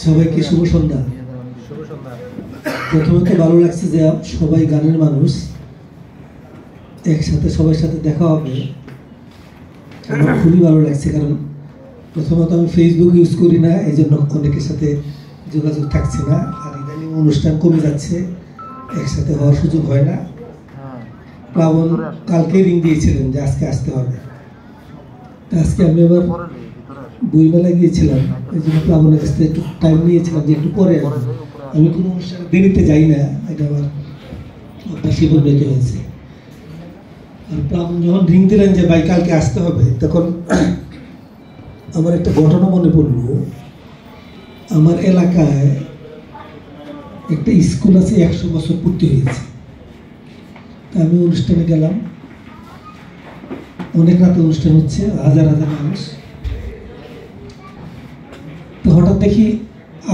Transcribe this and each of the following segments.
সবাইকে শুভ সন্ধ্যা। প্রথমত ভালো লাগছে যে সবাই গানের মানুষ, একসাথে সবার সাথে দেখা হবে, আমার খুবই ভালো লাগছে। কারণ প্রথমত আমি ফেসবুক ইউজ করি না, এই জন্য অনেকের সাথে যোগাযোগ থাকছে না, আর ইদানিং অনুষ্ঠান কমে যাচ্ছে, একসাথে হওয়ার সুযোগ হয় না। প্লাবন কালকে রিং দিয়েছিলেন যে আজকে আসতে হবে, আজকে আমি আবার বইমেলা গিয়েছিলাম, এই জন্য প্লাবনের কাছ থেকে একটু টাইম নিয়েছিলাম যে একটু পরে আমি কোনো অনুষ্ঠানে দেরিতে যাই না, এটা আমার অভ্যাসই পরিণত হয়েছে। আর প্লাবন যখন রিং দিলেন যে ভাই কালকে আসতে হবে, তখন আমার একটা ঘটনা মনে পড়লো। আমার এলাকায় একটা স্কুল আছে, 100 বছর পূর্তি হয়েছে। তা আমি অনুষ্ঠানে গেলাম, অনেক রাতে অনুষ্ঠান হচ্ছে, হাজার হাজার মানুষ। তো হঠাৎ দেখি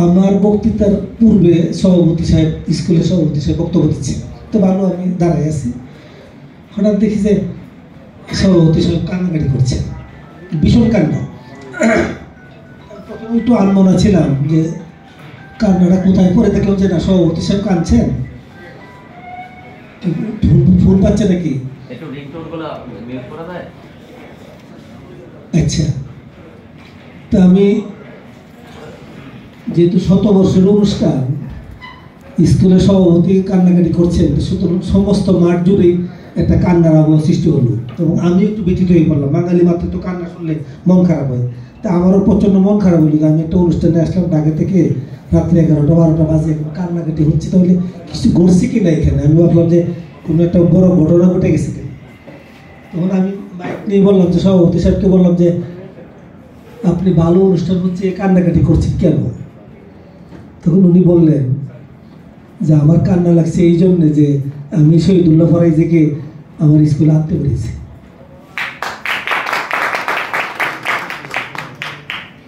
আমার বক্তৃতার পূর্বে সভাপতি সাহেব, স্কুলের সভাপতি সাহেব বক্তব্য দিচ্ছে, তো ভালো আমি দাঁড়াই আছি। হঠাৎ দেখি যে সভাপতি সাহেব কান্নাকাটি করছে, ভীষণ কান্না। প্রথমে একটু আনমনা ছিলাম যে কান্নাটা কোথায়, পরে দেখলাম যে না, সভাপতি সাহেব কাঁদছেন, ফোন পাচ্ছে নাকি। আচ্ছা, তা আমি যেহেতু 100 বছরের অনুষ্ঠান, স্কুলের সভাপতি কান্নাকাটি করছেন, সুতরাং সমস্ত মাঠ জুড়েই একটা কান্নার আবহাওয়া সৃষ্টি হলো, এবং আমি একটু ব্যথিত হয়ে পড়লাম। বাঙালি মাত্র তো কান্না শুনলে মন খারাপ হয়, তা আমারও প্রচণ্ড মন খারাপ হলো। আমি একটা অনুষ্ঠানে আসলাম ঢাকা থেকে, রাত্রে 11টা 12টা বাজে, কান্নাকাটি হচ্ছে, তাহলে কিছু ঘটছে কিনা এখানে। আমি ভাবলাম যে কোনো একটা বড় ঘটনা ঘটে গেছে কিনা। তখন আমি মাইক নিয়ে বললাম যে সভাপতি সাহেবকে বললাম যে আপনি ভালো অনুষ্ঠান হচ্ছে, কান্নাকাটি করছেন কেন? তখন উনি বললেন যে আমার কান্না লাগছে এই জন্যে যে আমি শহীদুল্লাহ ফরাইজিকে আমার স্কুলে আনতে পেরেছি।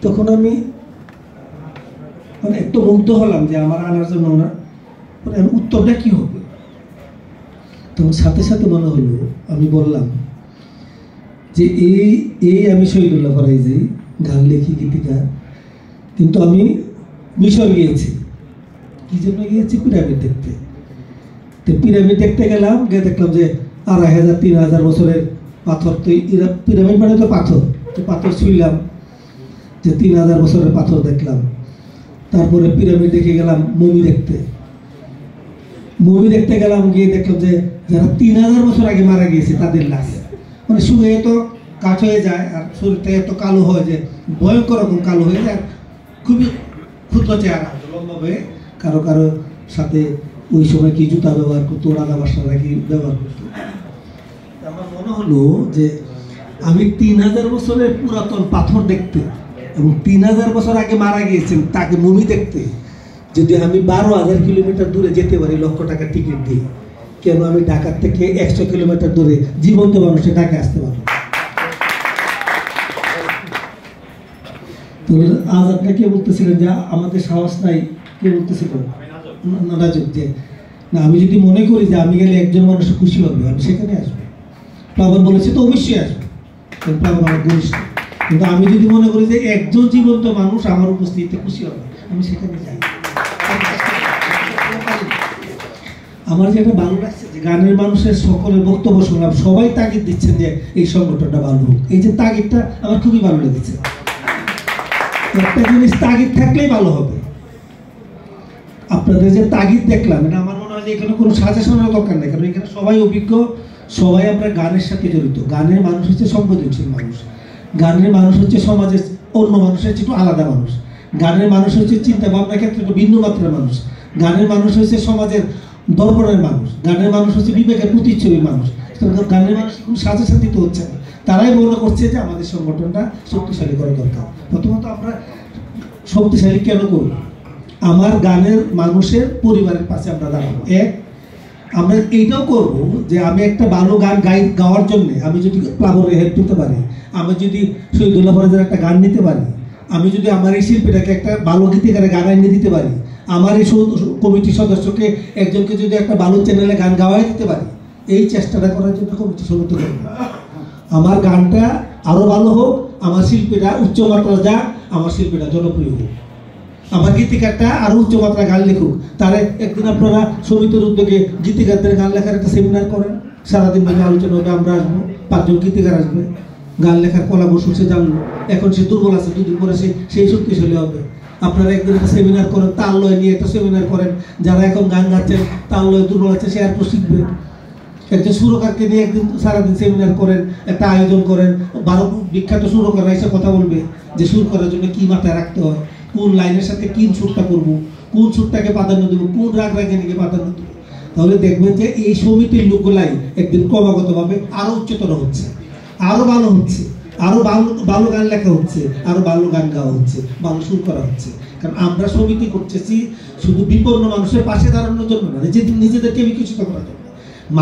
তখন আমি মানে একটু মুগ্ধ হলাম যে আমার আনার জন্য ওনার উত্তরটা কি হবে। তখন সাথে সাথে মনে হলো, আমি বললাম যে এই আমি শহীদুল্লাহ ফরাইজি, গান লেখি, গীতিকার, কিন্তু আমি মিশর গিয়েছি। কি জন্য গিয়েছি? পিরামিড দেখতে। তো পিরামিড দেখতে গেলাম, গিয়ে দেখলাম যে 2500-3000 বছরের পাথর। তো পিরামিড মানে তো পাথর, তো পাথর ছুঁইলাম, যে 3000 বছরের পাথর দেখলাম। তারপরে পিরামিড দেখে গেলাম মমি দেখতে। মমি দেখতে গেলাম, গিয়ে দেখলাম যে যারা 3000 বছর আগে মারা গিয়েছে তাদের লাশ, মানে শুয়ে তো কাঠ হয়ে যায়, আর শরীরটা এত কালো হয় যে ভয়ঙ্কর রকম কালো হয়ে যায়, খুবই ক্ষুদ্র চেহারা, লম্বা হয়ে। কারো কারো সাথে ওই সময় কি জুতা ব্যবহার করতো, রাজা বাসারা কি ব্যবহার করতো। আমার মনে হলো যে আমি 3000 বছরের পুরাতন পাথর দেখতে এবং 3000 বছর আগে মারা গিয়েছেন তাকে মমি দেখতে, যদি আমি 12,000 কিলোমিটার দূরে যেতে পারি লক্ষ টাকা টিকিট দিয়ে, কেন আমি ঢাকার থেকে 100 কিলোমিটার দূরে জীবন্ত মানুষের ঢাকা আসতে পারবো? তো আজ আপনাকে বলতেছিলেন যে আমাদের সাহস নাই, কে বলতেছিল নারাজক, যে না আমি যদি মনে করি যে আমি গেলে একজন মানুষ খুশি হবে, আমি সেখানে আসবো। প্লাবন বলেছে তো অবশ্যই আসবো, প্লাবন আমার ঘনিষ্ঠ। কিন্তু আমি যদি মনে করি যে একজন জীবন্ত মানুষ আমার উপস্থিতিতে খুশি হবে, আমি সেখানে যাই। আমার যেটা ভালো লাগছে যে গানের মানুষের সকলের বক্তব্য শুনলাম, সবাই তাগিদ দিচ্ছেন যে এই সংগঠনটা ভালো হোক। এই যে তাগিদটা আমার খুবই ভালো লেগেছে। একটা জিনিস তাগিদ থাকলেই ভালো হবে। আপনাদের যে তাগিদ দেখলাম, এটা আমার মনে হয় যে এখানে কোনো সাজেশনের দরকার নেই, কারণ এখানে সবাই অভিজ্ঞ, সবাই আমরা গানের সাথে জড়িত। গানের মানুষ হচ্ছে সংবেদনশীল মানুষ, গানের মানুষ হচ্ছে সমাজের অন্য মানুষের একটু আলাদা মানুষ, গানের মানুষ হচ্ছে চিন্তা ভাবনার ক্ষেত্রে একটু ভিন্ন মাত্রার মানুষ, গানের মানুষ হচ্ছে সমাজের দর্পণের মানুষ, গানের মানুষ হচ্ছে বিবেকের প্রতিচ্ছবি মানুষ। গানের মানুষ কোনো সাজেশন দিতে হচ্ছে না, তারাই মনে করছে যে আমাদের সংগঠনটা শক্তিশালী করা দরকার। প্রথমত আমরা শক্তিশালী কেন করব? আমার গানের মানুষের পরিবারের পাশে আমরা দাঁড়াবো। আমরা এইটাও করব যে আমি একটা ভালো গান গাওয়ার জন্য আমি যদি প্লাবনের হেল্প নিতে পারি, আমি যদি শহীদুল্লাহ ফরাইজির একটা গান নিতে পারি, আমি যদি আমার এই শিল্পীটাকে একটা ভালো গীতিকারে গান এনে দিতে পারি, আমার এই কমিটির সদস্যকে একজনকে যদি একটা ভালো চ্যানেলে গান গাওয়াই দিতে পারি, এই চেষ্টাটা করার জন্য কমিটি সমিতি করবে। আমার গানটা আরো ভালো হোক, আমার শিল্পীরা উচ্চমাত্রা যাক, আমার শিল্পীরা জনপ্রিয় হোক। আমার গীতিকারটা আরো উচ্চ মাত্রা গান লিখুক, তারে একদিন আপনারা সমিতির উদ্যোগে গীতিকারদের গান লেখার একটা সেমিনার করেন, সারাদিন মিলে আলোচনা হবে, আমরা আসবো, 5 জন গীতিকার আসবে, গান লেখার কলা কৌশল সে জানলো, এখন সে দুর্বল আছে, 2 দিন পরে সেই শক্তিশালী হবে। আপনারা একদিন একটা সেমিনার করেন, তাল লয় নিয়ে একটা সেমিনার করেন, যারা এখন গান গাচ্ছেন তাল লয় দুর্বল আছে সে আর একটু শিখবে। একজন সুরকারকে নিয়ে একদিন সারাদিন সেমিনার করেন, একটা আয়োজন করেন, 12 বিখ্যাত সুরকাররা এসে কথা বলবে যে সুর করার জন্য কি মাথায় রাখতে হয়, কোন লাইনের সাথে কি সুরটা করবো, কোন সুরটাকে প্রাধান্য দেবো, কোন রাগ রাগিনীকে প্রাধান্য দেবো। তাহলে দেখবেন যে এই সমিতির লোকগুলাই একদিন ক্রমাগতভাবে আরো উচ্চতর হচ্ছে, আরো ভালো হচ্ছে, আরো ভালো গান লেখা হচ্ছে, আরো ভালো গান গাওয়া হচ্ছে, ভালো সুর করা হচ্ছে। কারণ আমরা সমিতি করতেছি শুধু বিপন্ন মানুষের পাশে দাঁড়ানোর জন্য না, নিজেদেরকে বিকশিত করার জন্য।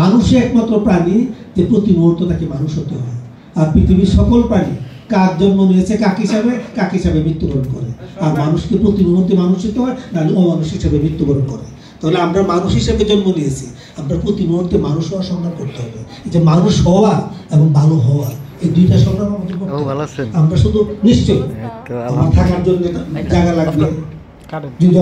মানুষই একমাত্র প্রাণী যে প্রতি মুহূর্ত তাকে মানুষ হতে হয়। আর পৃথিবীর সকল প্রাণী কাক জন্ম নিয়েছে কাক হিসাবে মৃত্যুবরণ করে। আর মানুষকে প্রতি মুহূর্তে মানুষ হতে হয়, নাহলে অমানুষ হিসাবে মৃত্যুবরণ করে। তাহলে আমরা মানুষ হিসাবে জন্ম নিয়েছি, আমরা প্রতি মুহূর্তে মানুষ হওয়ার সংগ্রাম করতে হবে। এই যে মানুষ হওয়া এবং ভালো হওয়া, এই 2টা সংগ্রাম আমাদের করতে হবে। আমরা শুধু নিশ্চয়ই আমার থাকার জন্য জায়গা লাগবে, যদি